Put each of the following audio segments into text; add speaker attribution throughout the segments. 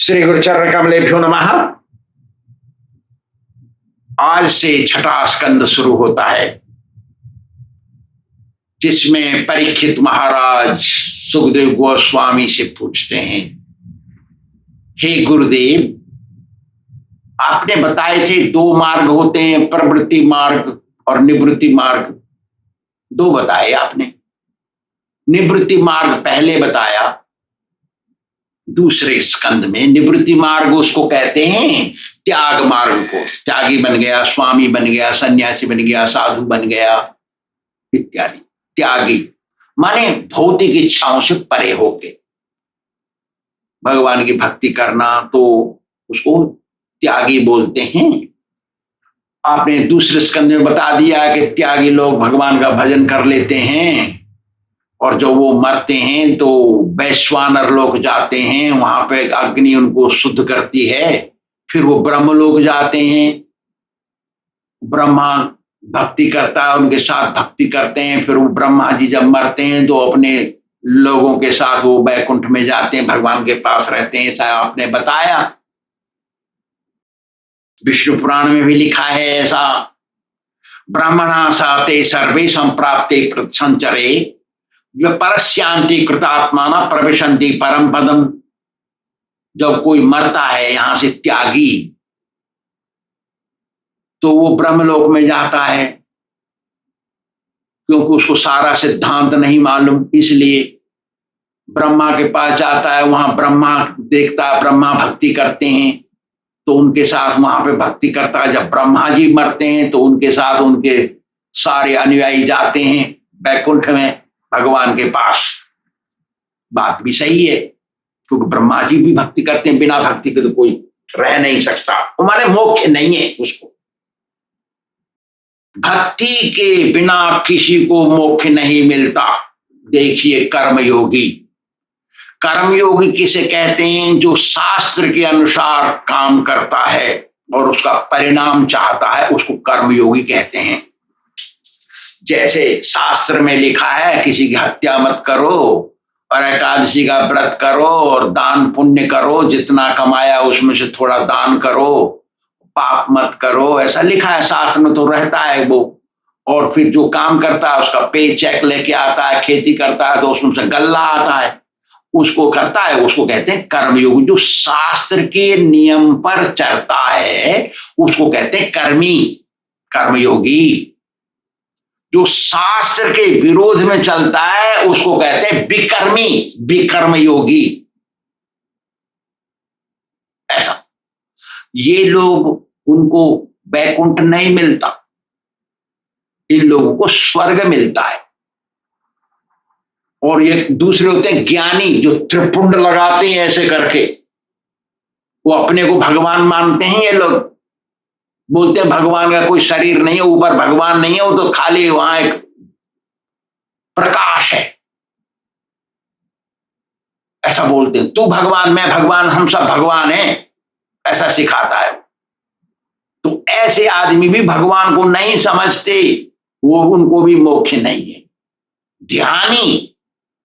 Speaker 1: श्री गुरुचरण कमलेभ्यो नमः। आज से छठा स्कंद शुरू होता है, जिसमें परीक्षित महाराज सुखदेव गोस्वामी से पूछते हैं, हे गुरुदेव, आपने बताए थे दो मार्ग होते हैं, प्रवृत्ति मार्ग और निवृत्ति मार्ग। दो बताए आपने। निवृत्ति मार्ग पहले बताया, दूसरे स्कंद में निवृत्ति मार्ग उसको कहते हैं त्याग मार्ग को। त्यागी बन गया, स्वामी बन गया, सन्यासी बन गया, साधु बन गया इत्यादि। त्यागी माने भौतिक इच्छाओं से परे होके भगवान की भक्ति करना, तो उसको त्यागी बोलते हैं। आपने दूसरे स्कंद में बता दिया कि त्यागी लोग भगवान का भजन कर लेते हैं और जब वो मरते हैं तो वैश्वानर लोग जाते हैं, वहां पे अग्नि उनको शुद्ध करती है, फिर वो ब्रह्म लोग जाते हैं। ब्रह्मा भक्ति करता है, उनके साथ भक्ति करते हैं। फिर वो ब्रह्मा जी जब मरते हैं तो अपने लोगों के साथ वो वैकुंठ में जाते हैं, भगवान के पास रहते हैं। ऐसा आपने बताया। विष्णु पुराण में भी लिखा है ऐसा, ब्राह्मणा साते सर्वे संप्राप्ते संचरे जो परस्यांति कृतात्माना प्रविशन्ति परम पदम। जब कोई मरता है यहां से त्यागी, तो वो ब्रह्मलोक में जाता है, क्योंकि उसको सारा सिद्धांत नहीं मालूम, इसलिए ब्रह्मा के पास जाता है। वहां ब्रह्मा देखता है, ब्रह्मा भक्ति करते हैं तो उनके साथ वहां पे भक्ति करता है। जब ब्रह्मा जी मरते हैं तो उनके साथ उनके सारे अनुयायी जाते हैं वैकुंठ में भगवान के पास। बात भी सही है, क्योंकि ब्रह्मा जी भी भक्ति करते हैं, बिना भक्ति के तो कोई रह नहीं सकता। हमारे मोक्ष नहीं है उसको। भक्ति के बिना किसी को मोक्ष नहीं मिलता। देखिए कर्मयोगी, कर्मयोगी किसे कहते हैं? जो शास्त्र के अनुसार काम करता है और उसका परिणाम चाहता है, उसको कर्मयोगी कहते हैं। जैसे शास्त्र में लिखा है किसी की हत्या मत करो और एकादशी का व्रत करो और दान पुण्य करो, जितना कमाया उसमें से थोड़ा दान करो, पाप मत करो, ऐसा लिखा है शास्त्र में। तो रहता है वो, और फिर जो काम करता है उसका पे चेक लेके आता है। खेती करता है तो उसमें से गल्ला आता है, उसको करता है, उसको कहते हैं कर्मयोगी। जो शास्त्र के नियम पर चलता है उसको कहते हैं कर्मी, कर्मयोगी। जो शास्त्र के विरोध में चलता है उसको कहते हैं विकर्मी, विकर्म योगी। ऐसा ये लोग, उनको वैकुंठ नहीं मिलता, इन लोगों को स्वर्ग मिलता है। और ये दूसरे होते हैं ज्ञानी, जो त्रिपुंड लगाते हैं ऐसे करके, वो अपने को भगवान मानते हैं। ये लोग बोलते हैं भगवान का कोई शरीर नहीं है, ऊपर भगवान नहीं है, वो तो खाली वहां एक प्रकाश है, ऐसा बोलते हैं। तू भगवान, मैं भगवान, हम सब भगवान हैं, ऐसा सिखाता है। तो ऐसे आदमी भी भगवान को नहीं समझते, वो उनको भी मोक्ष नहीं है। ध्यानी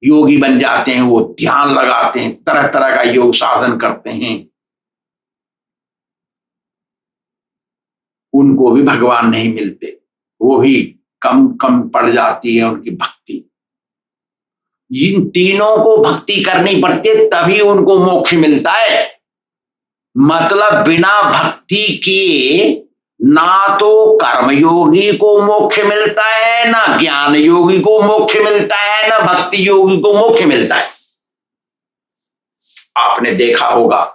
Speaker 1: योगी बन जाते हैं, वो ध्यान लगाते हैं, तरह तरह का योग साधन करते हैं, उनको भी भगवान नहीं मिलते, वो भी कम कम पड़ जाती है उनकी भक्ति। इन तीनों को भक्ति करनी पड़ती है तभी उनको मोक्ष मिलता है। मतलब बिना भक्ति के ना तो कर्मयोगी को मोक्ष मिलता है, ना ज्ञान योगी को मोक्ष मिलता है, ना भक्ति योगी को मोक्ष मिलता है। आपने देखा होगा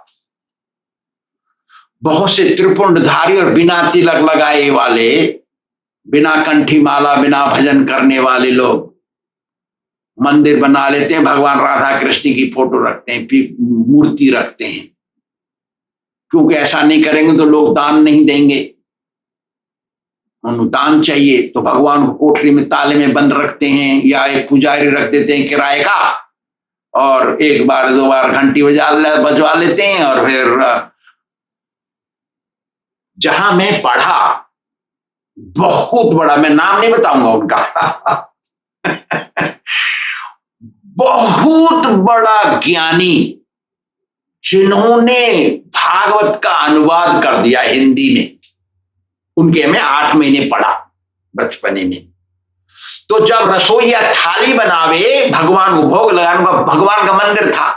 Speaker 1: बहुत से त्रिपुंडधारी और बिना तिलक लगाए वाले, बिना कंठी माला, बिना भजन करने वाले लोग मंदिर बना लेते हैं, भगवान राधा कृष्ण की फोटो रखते हैं, मूर्ति रखते हैं, क्योंकि ऐसा नहीं करेंगे तो लोग दान नहीं देंगे। उन्हें दान चाहिए तो भगवान को कोठरी में ताले में बंद रखते हैं, या एक पुजारी रख देते हैं किराए का, और एक बार दो बार घंटी बजवा लेते हैं। और फिर जहां मैं पढ़ा, बहुत बड़ा, मैं नाम नहीं बताऊंगा उनका बहुत बड़ा ज्ञानी जिन्होंने भागवत का अनुवाद कर दिया हिंदी में, उनके में 8 महीने पढ़ा बचपने में। तो जब रसोईया थाली बनावे भगवान को भोग लगाने का, भगवान का मंदिर था,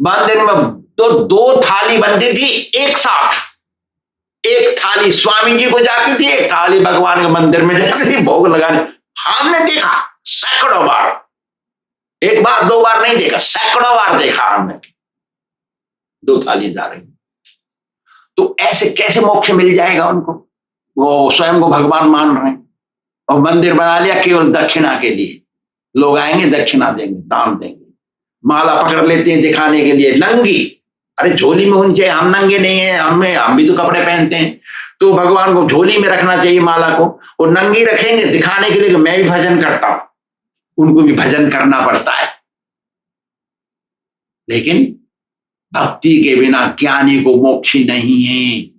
Speaker 1: मंदिर में तो 2 थाली बनती थी एक साथ। एक थाली स्वामी जी को जाती थी, एक थाली भगवान के मंदिर में जाती थी भोग लगाने। हमने देखा सैकड़ों बार, एक बार 2 बार नहीं देखा, सैकड़ों बार देखा हमने, 2 थाली जा रही। तो ऐसे कैसे मोक्ष मिल जाएगा उनको? वो स्वयं को भगवान मान रहे हैं और मंदिर बना लिया केवल दक्षिणा के लिए। लोग आएंगे दक्षिणा देंगे, दान देंगे, माला पकड़ लेते हैं दिखाने के लिए नंगी। अरे झोली में होनी चाहिए, हम नंगे नहीं है, हम भी तो कपड़े पहनते हैं। तो भगवान को झोली में रखना चाहिए माला को, और नंगी रखेंगे दिखाने के लिए कि मैं भी भजन करता हूं। उनको भी भजन करना पड़ता है, लेकिन भक्ति के बिना ज्ञानी को मोक्ष नहीं है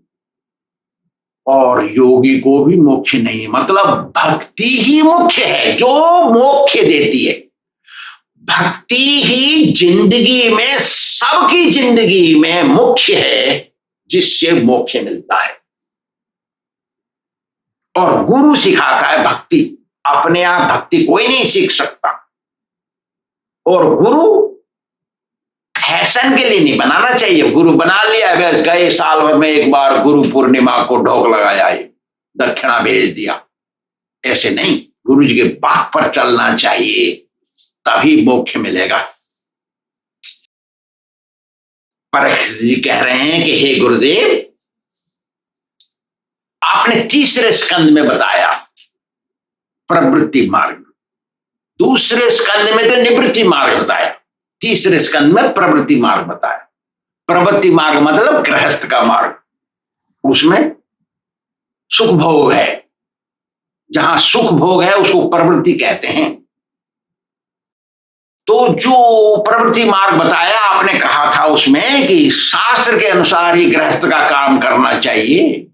Speaker 1: और योगी को भी मोक्ष नहीं है। मतलब भक्ति ही मुख्य है जो मोक्ष देती है। भक्ति ही जिंदगी में, सबकी जिंदगी में मुख्य है, जिससे मोक्ष मिलता है। और गुरु सिखाता है भक्ति। अपने आप भक्ति कोई नहीं सीख सकता, और गुरु फैशन के लिए नहीं बनाना चाहिए। गुरु बना लिया बस, गए साल भर में एक बार गुरु पूर्णिमा को ढोक लगाया, दक्षिणा भेज दिया, ऐसे नहीं। गुरु जी के बात पर चलना चाहिए, तभी मोक्ष मिलेगा। परीक्षित जी कह रहे हैं कि हे गुरुदेव, आपने तीसरे स्कंद में बताया प्रवृत्ति मार्ग, दूसरे स्कंद में तो निवृत्ति मार्ग बताया, तीसरे स्कंद में प्रवृत्ति मार्ग बताया। प्रवृत्ति मार्ग मतलब गृहस्थ का मार्ग, उसमें सुख भोग है। जहां सुख भोग है उसको प्रवृत्ति कहते हैं। तो जो प्रवृत्ति मार्ग बताया आपने, कहा था उसमें कि शास्त्र के अनुसार ही गृहस्थ का काम करना चाहिए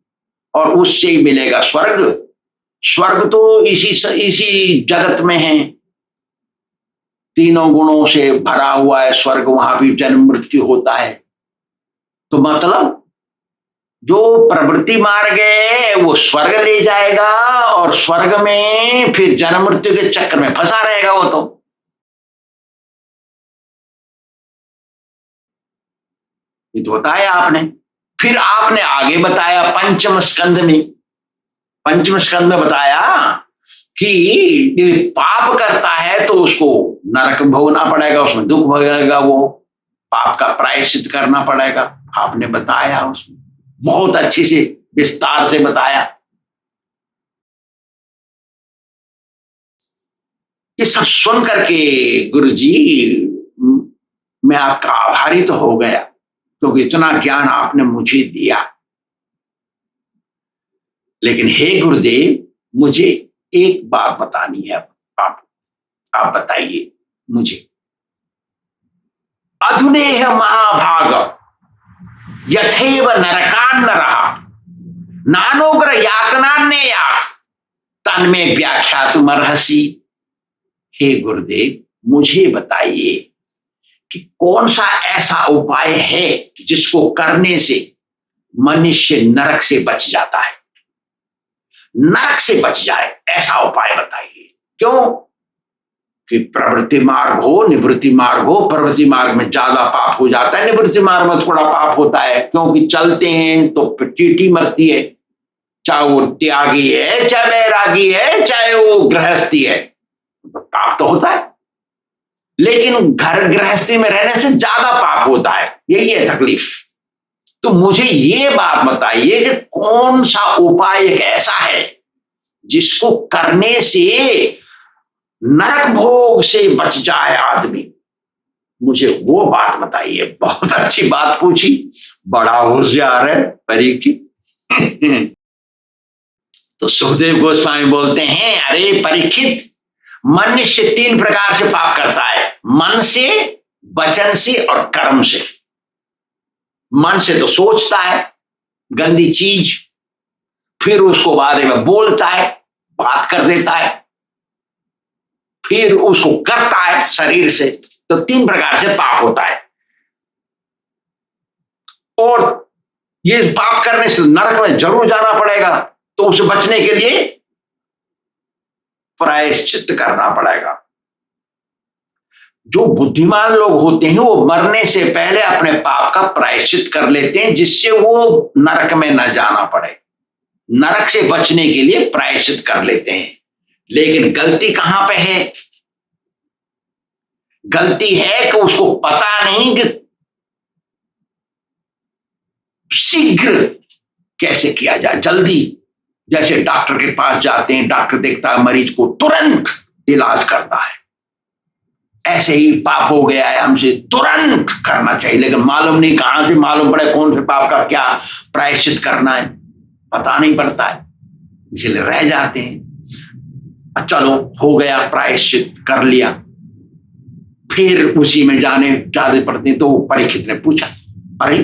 Speaker 1: और उससे ही मिलेगा स्वर्ग। स्वर्ग तो इसी जगत में है, तीनों गुणों से भरा हुआ है स्वर्ग, वहां भी जन्म मृत्यु होता है। तो मतलब जो प्रवृत्ति मार्ग है वो स्वर्ग ले जाएगा, और स्वर्ग में फिर जन्म मृत्यु के चक्कर में फंसा रहेगा वो। तो ये तो बताया आपने। फिर आपने आगे बताया पंचम स्कंद में, पंचम स्कंद में बताया कि पाप करता है तो उसको नरक भोगना पड़ेगा, उसमें दुख भोगेगा, वो पाप का प्रायश्चित करना पड़ेगा। आपने बताया उसमें बहुत अच्छी से विस्तार से बताया। ये सब सुन करके गुरुजी मैं आपका आभारी तो हो गया, क्योंकि इतना ज्ञान आपने मुझे दिया। लेकिन हे गुरुदेव, मुझे एक बात बतानी है। आप बताइए मुझे। अधुनेह महाभाग यथेव नरकान्न रहा नानोग्र यातनान्य यात तन्मे व्याख्या तुम अर्हसी। हे गुरुदेव, मुझे बताइए कि कौन सा ऐसा उपाय है जिसको करने से मनुष्य नरक से बच जाता है, नरक से बच जाए, ऐसा उपाय बताइए। क्यों? कि प्रवृत्ति मार्ग हो, निवृत्ति मार्ग हो। प्रवृत्ति मार्ग में ज्यादा पाप हो जाता है, निवृत्ति मार्ग में थोड़ा पाप होता है, क्योंकि चलते हैं तो चींटी मरती है, चाहे वो त्यागी है, चाहे वैरागी है, चाहे वो गृहस्थी है, पाप तो होता है। लेकिन घर गृहस्थी में रहने से ज्यादा पाप होता है, यही है तकलीफ। तो मुझे ये बात बताइए कि कौन सा उपाय एक ऐसा है जिसको करने से नरक भोग से बच जाए आदमी, मुझे वो बात बताइए। बहुत अच्छी बात पूछी, बड़ा होशियार है परीक्षित। तो सुखदेव गोस्वामी बोलते हैं, अरे परीक्षित, मनुष्य 3 प्रकार से पाप करता है, मन से, वचन से और कर्म से। मन से तो सोचता है गंदी चीज, फिर उसको बारे में बोलता है, बात कर देता है, फिर उसको करता है शरीर से। तो 3 प्रकार से पाप होता है। और ये पाप करने से नरक में जरूर जाना पड़ेगा, तो उसे बचने के लिए प्रायश्चित करना पड़ेगा। जो बुद्धिमान लोग होते हैं वो मरने से पहले अपने पाप का प्रायश्चित कर लेते हैं, जिससे वो नरक में न जाना पड़े, नरक से बचने के लिए प्रायश्चित कर लेते हैं। लेकिन गलती कहां पे है? गलती है कि उसको पता नहीं कि शीघ्र कैसे किया जाए, जल्दी। जैसे डॉक्टर के पास जाते हैं, डॉक्टर देखता है मरीज को, तुरंत इलाज करता है। ऐसे ही पाप हो गया है हमसे, तुरंत करना चाहिए, लेकिन मालूम नहीं कहां से मालूम पड़े कौन से पाप का क्या प्रायश्चित करना है, पता नहीं पड़ता है, इसलिए रह जाते हैं। चलो हो गया, प्रायश्चित कर लिया, फिर उसी में जाने पड़ते हैं। तो परीक्षित ने पूछा, अरे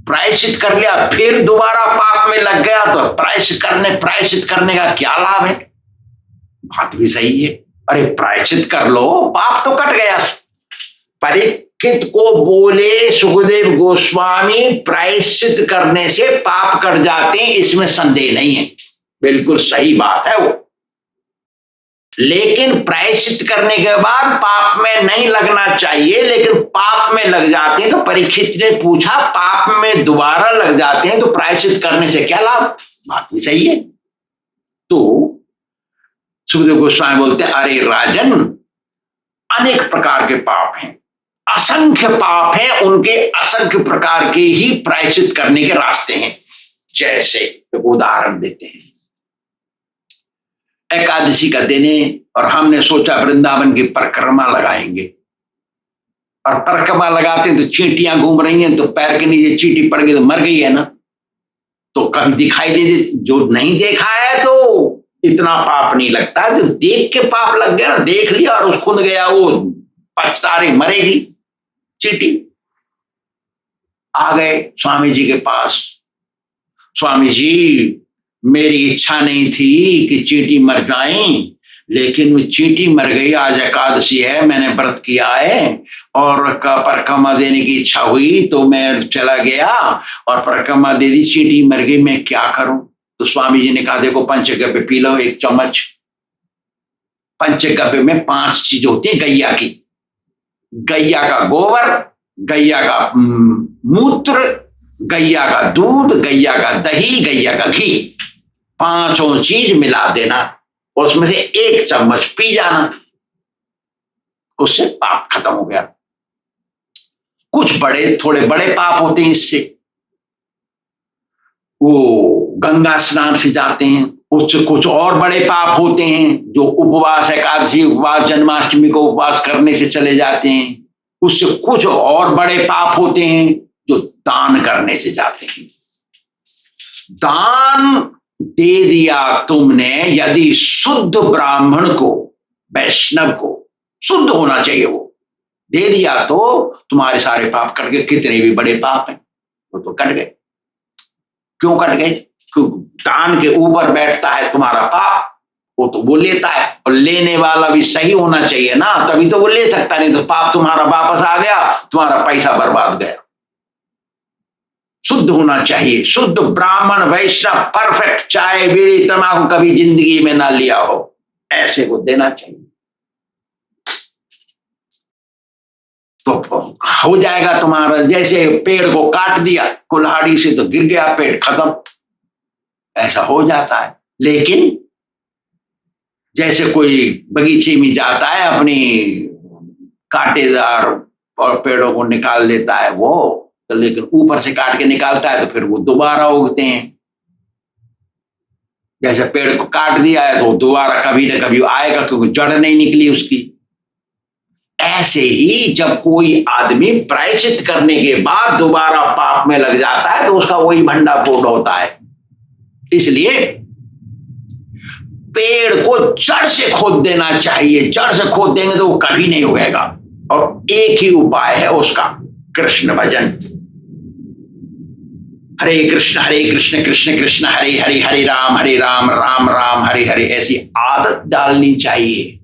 Speaker 1: प्रायश्चित कर लिया फिर दोबारा पाप में लग गया, तो प्रायश्चित करने का क्या लाभ है? बात भी सही है, अरे प्रायश्चित कर लो, पाप तो कट गया। परीक्षित को बोले सुखदेव गोस्वामी, प्रायश्चित करने से पाप कट जाते हैं, इसमें संदेह नहीं है, बिल्कुल सही बात है वो। लेकिन प्रायश्चित करने के बाद पाप में नहीं लगना चाहिए, लेकिन पाप में लग जाते हैं। तो परीक्षित ने पूछा, पाप में दोबारा लग जाते हैं तो प्रायश्चित करने से क्या लाभ? बात भी सही है। तो सुखदेव गोस्वामी बोलते हैं, अरे राजन, अनेक प्रकार के पाप हैं, असंख्य पाप हैं, उनके असंख्य प्रकार के ही प्रायश्चित करने के रास्ते हैं। जैसे तो उदाहरण देते हैं, एकादशी का दिन है और हमने सोचा वृंदावन की परिक्रमा लगाएंगे, और परिक्रमा लगाते हैं तो चींटियां घूम रही हैं, तो पैर के नीचे चींटी पड़ गई तो मर गई है ना, तो कभी दिखाई दे दे। जो नहीं देखा है तो इतना पाप नहीं लगता, तो देख के पाप लग गया ना, देख लिया और उस खुद गया, वो पछता रही, मरेगी चींटी। आ गए स्वामी जी के पास, स्वामी जी मेरी इच्छा नहीं थी कि चींटी मर जाए, लेकिन वो चींटी मर गई, आज एकादशी है, मैंने व्रत किया है और परिक्रमा देने की इच्छा हुई तो मैं चला गया और परिक्रमा दे दी, चींटी मर गई, मैं क्या करूं? तो स्वामी जी ने कहा, देखो पंचगव्य पी लो 1 चम्मच। पंचगव्य में 5 चीज होती है गैया की, गैया का गोबर, गैया का मूत्र, गैया का दूध, गैया का दही, गैया का घी, 5 चीज मिला देना, उसमें से 1 चम्मच पी जाना, उससे पाप खत्म हो गया। कुछ थोड़े बड़े पाप होते हैं इससे, वो गंगा स्नान से जाते हैं, उससे कुछ और बड़े पाप होते हैं, जो उपवास, एकादशी उपवास, जन्माष्टमी को उपवास करने से चले जाते हैं, उससे कुछ और बड़े पाप होते हैं जो दान करने से जाते हैं। दान दे दिया तुमने, यदि शुद्ध ब्राह्मण को, वैष्णव को, शुद्ध होना चाहिए, वो दे दिया तो तुम्हारे सारे पाप कट गए। कितने भी बड़े पाप हैं वो तो कट गए। क्यों कट गए? क्योंकि दान के ऊपर बैठता है तुम्हारा पाप, वो तो वो लेता है, और लेने वाला भी सही होना चाहिए ना, तभी तो वो ले सकता, नहीं तो पाप तुम्हारा वापस आ गया, तुम्हारा पैसा बर्बाद गया। शुद्ध होना चाहिए, शुद्ध ब्राह्मण वैष्णव परफेक्ट, चाय बीड़ी तंबाकू कभी जिंदगी में ना लिया हो, ऐसे को देना चाहिए, तो हो जाएगा तुम्हारा। जैसे पेड़ को काट दिया कुल्हाड़ी से तो गिर गया पेड़, खत्म, ऐसा हो जाता है। लेकिन जैसे कोई बगीचे में जाता है, अपनी कांटेदार और पेड़ों को निकाल देता है वो, तो लेकिन ऊपर से काट के निकालता है तो फिर वो दोबारा उगते हैं। जैसे पेड़ को काट दिया है तो दोबारा कभी ना कभी आएगा, क्योंकि जड़ नहीं निकली उसकी। ऐसे ही जब कोई आदमी प्रायश्चित करने के बाद दोबारा पाप में लग जाता है तो उसका वही भंडाफोड़ होता है। इसलिए पेड़ को जड़ से खोद देना चाहिए, जड़ से खोद देंगे तो वो कभी नहीं उगेगा। और एक ही उपाय है उसका, कृष्ण भजन। हरे कृष्ण कृष्ण कृष्ण हरे हरे, हरे राम राम राम हरे हरे, ऐसी आदत डालनी चाहिए।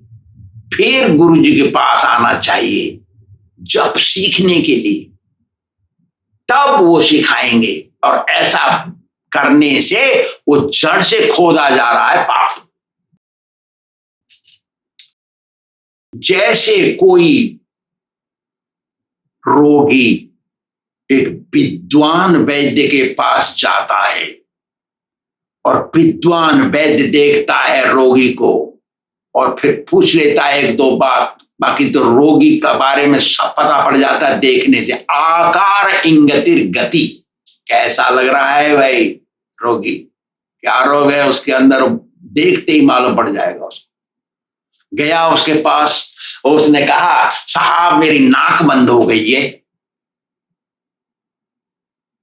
Speaker 1: फिर गुरु जी के पास आना चाहिए जप सीखने के लिए। तब वो सिखाएंगे। और ऐसा करने से वो जड़ से खोदा जा रहा है पाप। जैसे कोई रोगी एक विद्वान वैद्य के पास जाता है और विद्वान वैद्य देखता है रोगी को और फिर पूछ लेता है एक दो बात, बाकी तो रोगी का बारे में सब पता पड़ जाता है देखने से। आकार इंगतिर गति, कैसा लग रहा है भाई रोगी, क्या रोग है उसके अंदर, देखते ही मालूम पड़ जाएगा उसको। गया उसके पास और उसने कहा साहब मेरी नाक बंद हो गई है।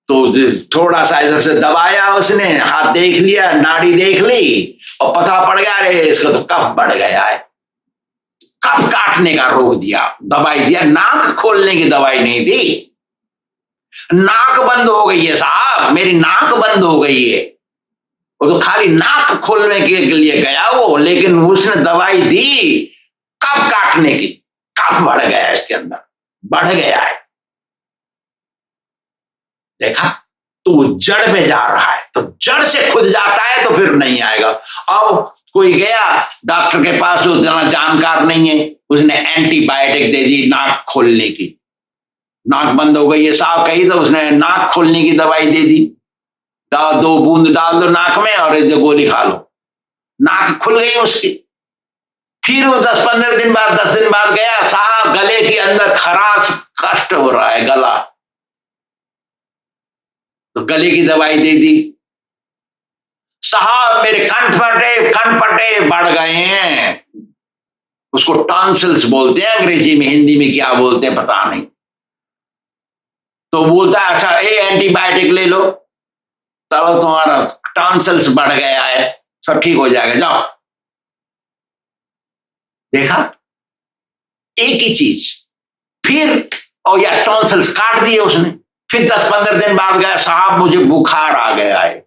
Speaker 1: तो थोड़ा सा इधर से दबाया उसने, हाथ देख लिया, नाड़ी देख ली और पता पड़ गया अरे इसका तो कफ बढ़ गया है। कफ काटने का रोक दिया, दवाई दिया, नाक खोलने की दवाई नहीं दी। नाक बंद हो गई है साहब, मेरी नाक बंद हो गई है। वो तो खाली नाक खोलने के लिए गया वो, लेकिन उसने दवाई दी कफ काटने की। कफ बढ़ गया इसके अंदर, बढ़ गया है। देखा, तो वो जड़ में जा रहा है, तो जड़ से खुद जाता है तो फिर नहीं आएगा। अब कोई गया डॉक्टर के पास, जो जानकार नहीं है, उसने एंटीबायोटिक दे दी नाक खोलने की। नाक बंद हो गई है साहब कही, तो उसने नाक खोलने की दवाई दे दी, दो बूंद डाल दो नाक में और एक गोली खा लो, नाक खुल गई उसकी। फिर वो 10-15 दिन बाद, 10 दिन बाद गया, साहब गले के अंदर खराश कष्ट हो रहा है गला, तो गले की दवाई दे दी। साहब मेरे कन पटे बढ़ गए हैं, उसको टॉन्सिल्स बोलते हैं अंग्रेजी में, हिंदी में क्या बोलते हैं पता नहीं। तो बोलता है अच्छा ये एंटीबायोटिक ले लो, चलो तुम्हारा टॉन्सिल्स बढ़ गया है, सब ठीक हो जाएगा, जाओ। देखा, एक ही चीज। फिर और या टॉन्सिल्स काट दिए उसने। फिर 10-15 दिन बाद गया, साहब मुझे बुखार आ गया है।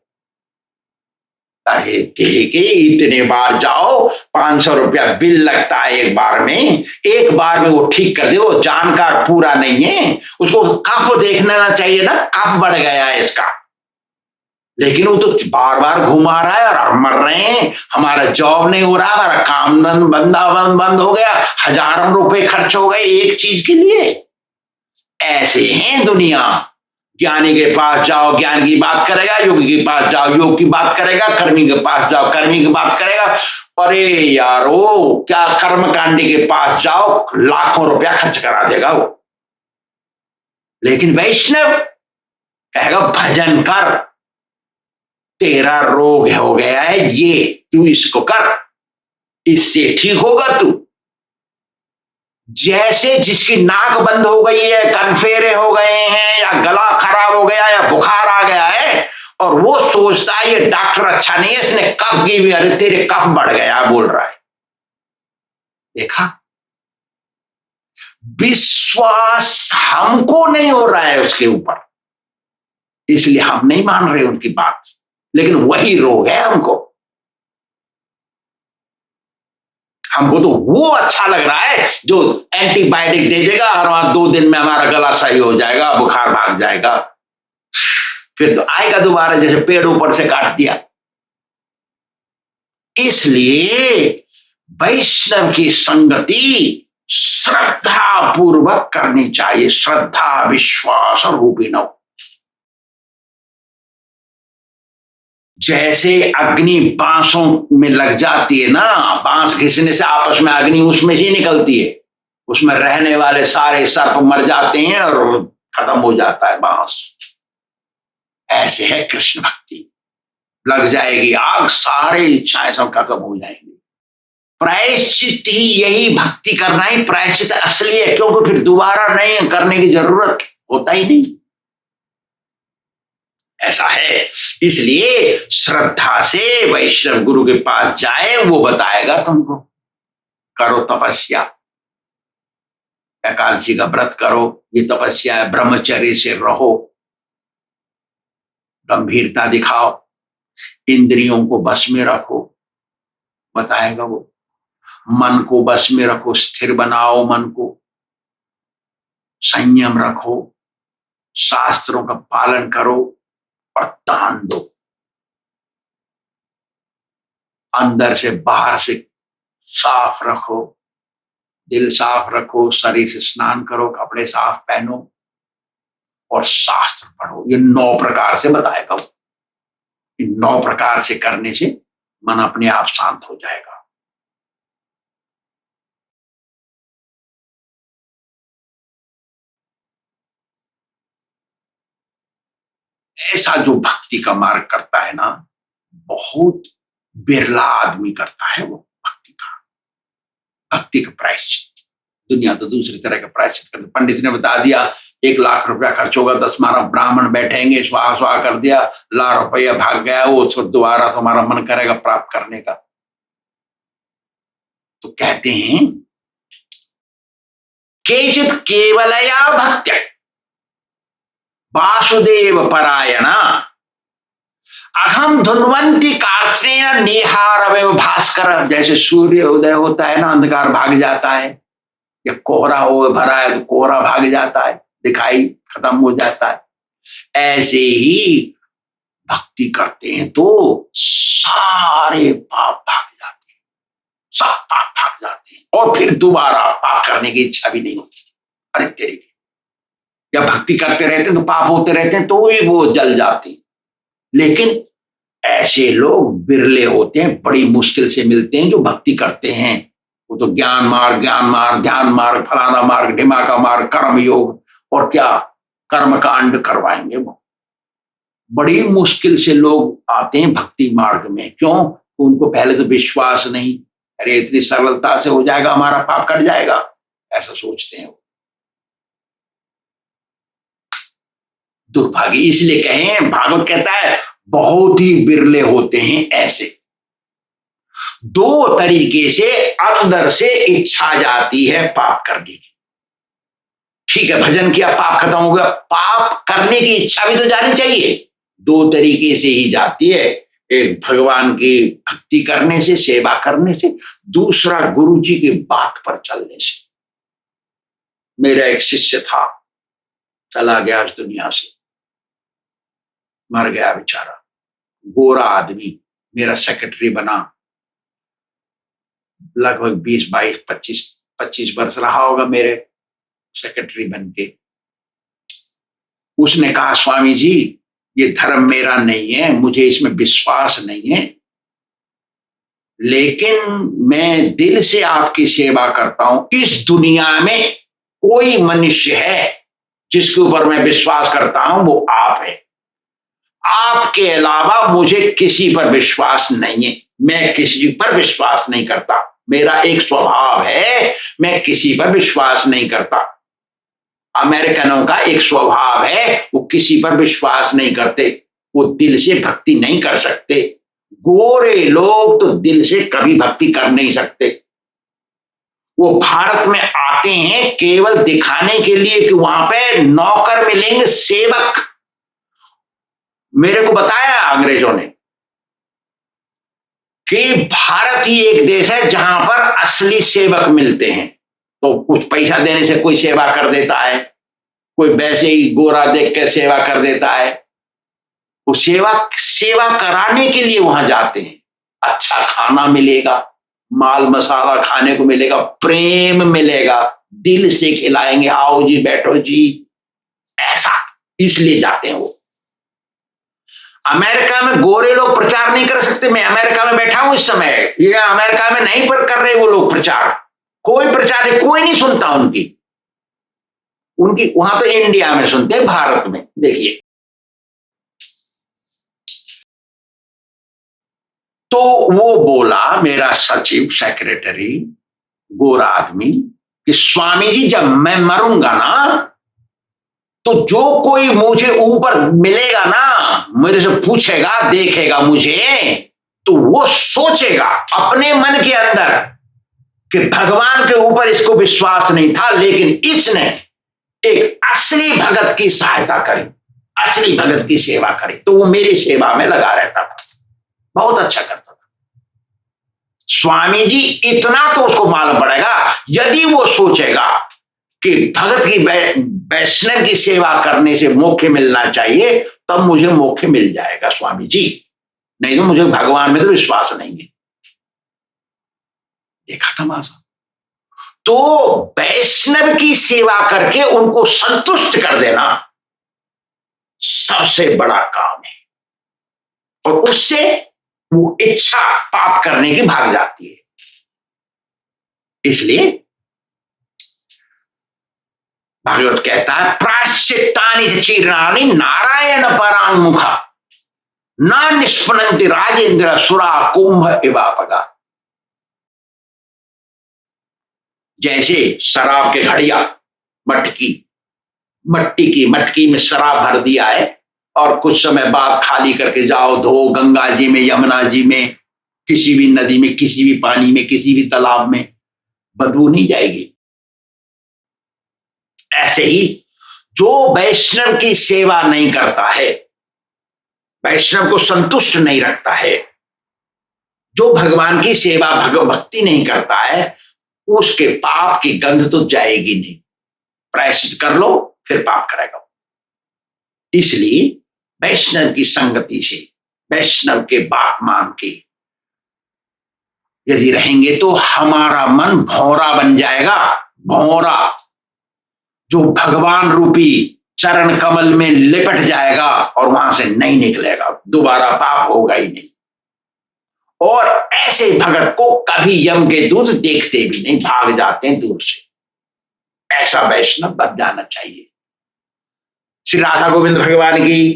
Speaker 1: अरे देखिए, इतने बार जाओ, 500 रुपया बिल लगता है एक बार में, एक बार में वो ठीक कर दे। वो जानकार पूरा नहीं है, उसको कफ देखना चाहिए ना, कफ बढ़ गया है इसका। लेकिन वो तो बार बार घुमा रहा है और हम मर रहे हैं, हमारा जॉब नहीं हो रहा, हमारा काम बंद हो गया, हजारों रुपए खर्च हो गए एक चीज के लिए। ऐसे हैं दुनिया। ज्ञानी के पास जाओ, ज्ञान की बात करेगा, योगी के पास जाओ, योग की बात करेगा, कर्मी के पास जाओ, कर्मी की बात करेगा। अरे यारो, क्या कर्मकांडी के पास जाओ, लाखों रुपया खर्च करा देगा वो। लेकिन वैष्णव कहेगा भजन कर, तेरा रोग हो गया है ये, तू इसको कर, इससे ठीक होगा तू। जैसे जिसकी नाक बंद हो गई है, कनफेरे हो गए हैं, या गला खराब हो गया, या बुखार आ गया है, और वो सोचता है ये डॉक्टर अच्छा नहीं है, इसने कफ की भी, अरे तेरे कफ बढ़ गया बोल रहा है। देखा, विश्वास हमको नहीं हो रहा है उसके ऊपर, इसलिए हम नहीं मान रहे उनकी बात, लेकिन वही रोग है हमको। हमको तो वो अच्छा लग रहा है जो एंटीबायोटिक दे देगा और वहां 2 दिन में हमारा गला सही हो जाएगा, बुखार भाग जाएगा, फिर तो आएगा दोबारा, जैसे पेड़ ऊपर से काट दिया। इसलिए वैष्णव की संगति श्रद्धा पूर्वक करनी चाहिए, श्रद्धा विश्वास रूपिणो। जैसे अग्नि बांसों में लग जाती है ना, बांस घिसने से आपस में अग्नि उसमें से निकलती है, उसमें रहने वाले सारे सर्प मर जाते हैं और खत्म हो जाता है बांस। ऐसे है कृष्ण भक्ति, लग जाएगी आग, सारे इच्छाएं सब खत्म हो जाएंगी। प्रायश्चित ही, यही भक्ति करना ही प्रायश्चित असली है, क्योंकि फिर दोबारा नहीं करने की जरूरत होता ही नहीं। ऐसा है, इसलिए श्रद्धा से वैष्णव गुरु के पास जाए, वो बताएगा तुमको, करो तपस्या, एकादशी का व्रत करो, ये तपस्या है, ब्रह्मचर्य से रहो, गंभीरता दिखाओ, इंद्रियों को बस में रखो, बताएगा वो। मन को बस में रखो, स्थिर बनाओ मन को, संयम रखो, शास्त्रों का पालन करो और दान दो। अंदर से बाहर से साफ रखो, दिल साफ रखो, शरीर से स्नान करो, कपड़े साफ पहनो और शास्त्र पढ़ो। ये 9 प्रकार से बताएगा वो। इन 9 प्रकार से करने से मन अपने आप शांत हो जाएगा। ऐसा जो भक्ति का मार्ग करता है ना, बहुत बिरला आदमी करता है वो भक्ति का प्रायश्चित। दुनिया तो दूसरी तरह का प्रायश्चित करती। पंडित ने बता दिया 1 लाख रुपया खर्च होगा, 10 मारा ब्राह्मण बैठेंगे, स्वाहा स्वाहा कर दिया, लाख रुपया भाग गया, वो दोबारा तुम्हारा मन करेगा प्राप्त करने का। तो कहते हैं केचित केवलया भक्त्या वासुदेव परायणा अघम धुन्वंती कार्त्रेण निहारमेव भास्कर। जैसे सूर्य उदय होता है ना, अंधकार भाग जाता है, या कोहरा हो भरा है तो कोहरा भाग जाता है, दिखाई खत्म हो जाता है। ऐसे ही भक्ति करते हैं तो सारे पाप भाग जाते हैं, सब पाप भाग जाते हैं, और फिर दोबारा पाप करने की इच्छा भी नहीं होती। अरे तेरे या भक्ति करते रहते हैं तो पाप होते रहते हैं, तो ही वो जल जाते हैं। लेकिन ऐसे लोग बिरले होते हैं, बड़ी मुश्किल से मिलते हैं जो भक्ति करते हैं। वो तो ज्ञान मार्ग, ध्यान मार्ग, फलाना मार्ग, ढिमाका मार्ग, कर्म योग और क्या कर्म कांड करवाएंगे। वो बड़ी मुश्किल से लोग आते हैं भक्ति मार्ग में। क्यों? उनको पहले तो विश्वास नहीं, अरे इतनी सरलता से हो जाएगा, हमारा पाप कट जाएगा, ऐसा सोचते हैं। दुर्भाग्य। इसलिए कहें, भागवत कहता है बहुत ही बिरले होते हैं ऐसे। 2 तरीके से अंदर से इच्छा जाती है पाप करने की। ठीक है, भजन किया, पाप खत्म हो गया, पाप करने की इच्छा भी तो जानी चाहिए। 2 तरीके से ही जाती है। एक भगवान की भक्ति करने से, सेवा करने से, दूसरा गुरु जी की बात पर चलने से। मेरा एक शिष्य था, चला गया इस दुनिया से, मर गया बेचारा, गोरा आदमी, मेरा सेक्रेटरी बना, लगभग 20, 22, 25 वर्ष रहा होगा मेरे सेक्रेटरी बनके। उसने कहा, स्वामी जी ये धर्म मेरा नहीं है, मुझे इसमें विश्वास नहीं है, लेकिन मैं दिल से आपकी सेवा करता हूं। इस दुनिया में कोई मनुष्य है जिसके ऊपर मैं विश्वास करता हूं, वो आप है। आपके अलावा मुझे किसी पर विश्वास नहीं है, मैं किसी पर विश्वास नहीं करता। मेरा एक स्वभाव है, मैं किसी पर विश्वास नहीं करता। अमेरिकनों का एक स्वभाव है, वो किसी पर विश्वास नहीं करते, वो दिल से भक्ति नहीं कर सकते। गोरे लोग तो दिल से कभी भक्ति कर नहीं सकते। वो भारत में आते हैं केवल दिखाने के लिए कि वहां पे नौकर मिलेंगे, सेवक। मेरे को बताया अंग्रेजों ने कि भारत ही एक देश है जहां पर असली सेवक मिलते हैं। तो कुछ पैसा देने से कोई सेवा कर देता है, कोई वैसे ही गोरा देख के सेवा कर देता है। वो सेवा कराने के लिए वहां जाते हैं। अच्छा खाना मिलेगा, माल मसाला खाने को मिलेगा, प्रेम मिलेगा, दिल से खिलाएंगे, आओ जी बैठो जी, ऐसा इसलिए जाते हैं वो। अमेरिका में गोरे लोग प्रचार नहीं कर सकते। मैं अमेरिका में बैठा हूं इस समय, ये अमेरिका में नहीं पर कर रहे वो लोग प्रचार, कोई प्रचार है, कोई नहीं सुनता उनकी वहां तो इंडिया में सुनते, भारत में देखिए। तो वो बोला, मेरा सचिव सेक्रेटरी गोरा आदमी, कि स्वामी जी जब मैं मरूंगा ना, तो जो कोई मुझे ऊपर मिलेगा ना, मेरे से पूछेगा, देखेगा मुझे, तो वो सोचेगा अपने मन के अंदर कि भगवान के ऊपर इसको विश्वास नहीं था, लेकिन इसने एक असली भगत की सहायता करी, असली भगत की सेवा करी, तो वो मेरी सेवा में लगा रहता था, बहुत अच्छा करता था। स्वामी जी इतना तो उसको मालूम पड़ेगा, यदि वो सोचेगा कि भगत की वैष्णव की सेवा करने से मोक्ष मिलना चाहिए, तब मुझे मोक्ष मिल जाएगा स्वामी जी, नहीं तो मुझे भगवान में तो विश्वास नहीं है। देखा तमाशा। तो वैष्णव की सेवा करके उनको संतुष्ट कर देना सबसे बड़ा काम है, और उससे वो इच्छा पाप करने की भाग जाती है। इसलिए भागवत कहता है, प्राश्चित्तानि चीर्णानि नारायण परांमुखा न निष्पन्नति राजेंद्र सुरा कुंभ इवापगा। जैसे शराब के घड़िया, मटकी में शराब भर दिया है, और कुछ समय बाद खाली करके जाओ, धो गंगा जी में, यमुना जी में, किसी भी नदी में, किसी भी पानी में, किसी भी तालाब में, बदबू नहीं जाएगी। ऐसे ही जो वैष्णव की सेवा नहीं करता है, वैष्णव को संतुष्ट नहीं रखता है, जो भगवान की सेवा भक्ति नहीं करता है, उसके पाप की गंध तो जाएगी नहीं। प्रायश्चित कर लो फिर पाप करेगा। इसलिए वैष्णव की संगति से, वैष्णव के बात मान के यदि रहेंगे तो हमारा मन भौरा बन जाएगा, भौरा, जो भगवान रूपी चरण कमल में लिपट जाएगा और वहां से नहीं निकलेगा, दोबारा पाप होगा ही नहीं। और ऐसे भगत को कभी यम के दूत देखते भी नहीं, भाग जाते हैं दूर से। ऐसा वैष्णव बन जाना चाहिए। श्री राधा गोविंद भगवान की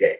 Speaker 1: जय।